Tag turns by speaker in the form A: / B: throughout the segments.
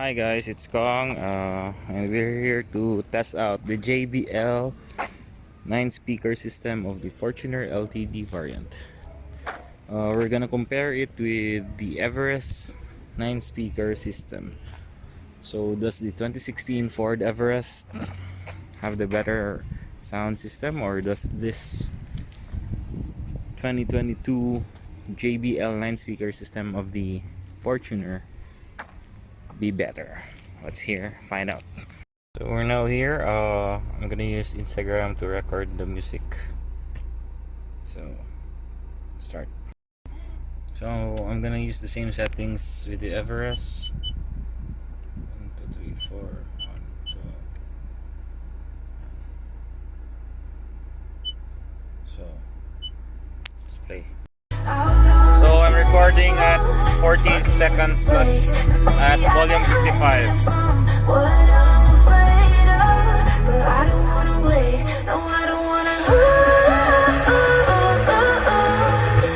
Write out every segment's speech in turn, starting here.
A: Hi guys, it's Kong, and we're here to test out the JBL 9 speaker system of the Fortuner LTD variant. We're gonna compare it with the Everest 9 speaker system. So does the 2016 Ford Everest have the better sound system, or does this 2022 JBL 9 speaker system of the Fortuner be better? Let's find out. So we're now here. I'm gonna use Instagram to record the music. So start. So I'm gonna use the same settings with the Everest. 1, 2, 3, 4. 1, 2. So let's play. So I'm recording at 14 seconds plus at volume 55. But I don't wanna wait, no I don't wanna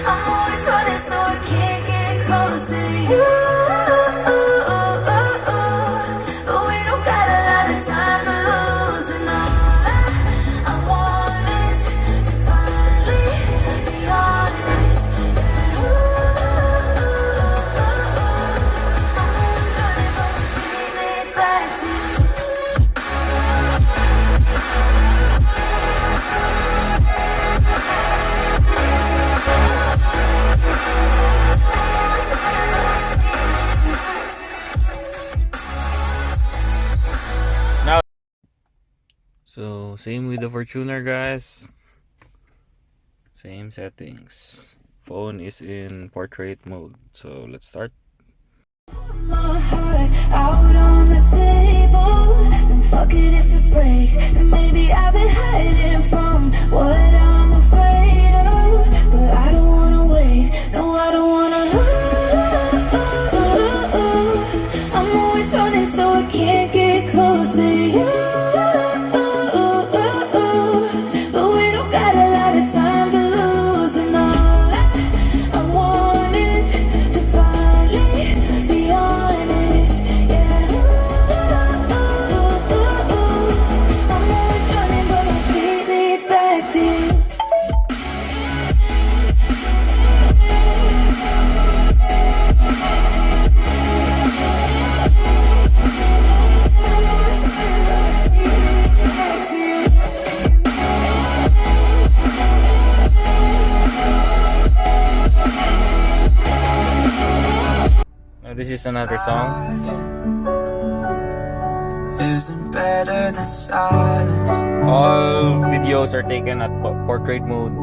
A: I'm always running so I can't get close to you. But we don't got a lot of time to lose, and all I want is to finally be honest. I'm always running but I'm feeling it back to you. So same with the Fortuner, guys. Same settings. Phone is in portrait mode. So let's start. My heart out on the table, and fuck it if it breaks. And maybe I've been hiding from what I'm afraid of, but I don't wanna wait. No, I don't wanna. I'm always running so I can't get close to you. This is another song. Isn't better than silence. All videos are taken at portrait mode.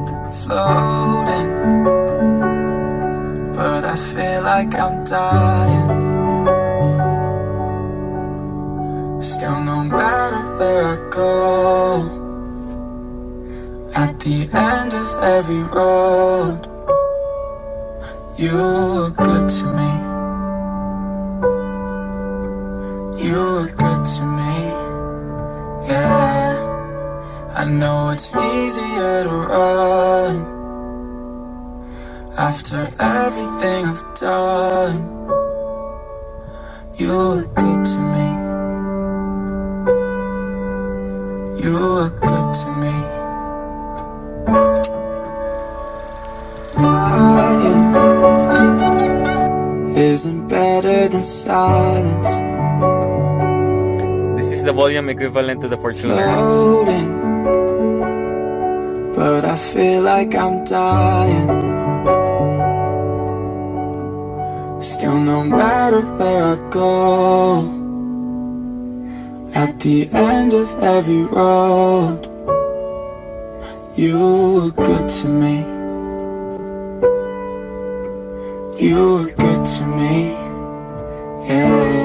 A: Floating, but I feel like I'm dying. Still, no matter where I go, at the end of every road, you were good to me. You were good to me, yeah. I know it's easier to run after everything I've done. You were good to me. You were good to me. Isn't better than silence. This is the volume equivalent to the Fortuner. Floating, but I feel like I'm dying. Still, no matter where I go, at the end of every road, you were good to me. You were good to me, yeah.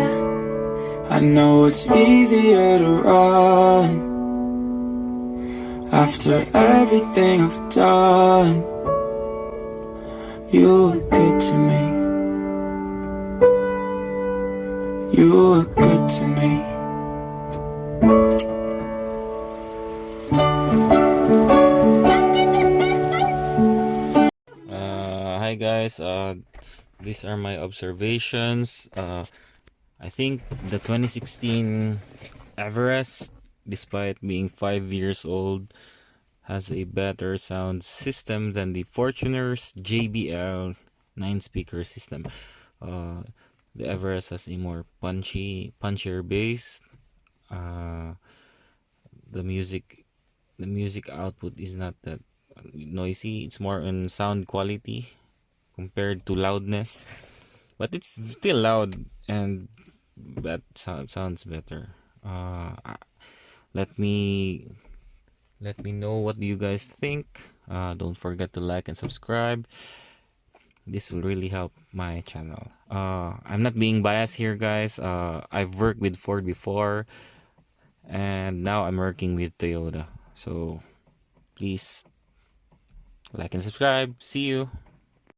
A: I know it's easier to run after everything I've done. You were good to me. You were good to me. Hi guys, these are my observations. I think the 2016 Everest, despite being 5 years old, has a better sound system than the Fortuner's JBL 9 speaker system. Uh, the Everest has a more punchier bass. Uh, the music, the music output is not that noisy. It's more on sound quality compared to loudness, but it's still loud and sounds better. Let me let me know what you guys think. Don't forget to like and subscribe. This will really help my channel. I'm not being biased here, guys. I've worked with Ford before, and now I'm working with Toyota. So please like and subscribe. See you.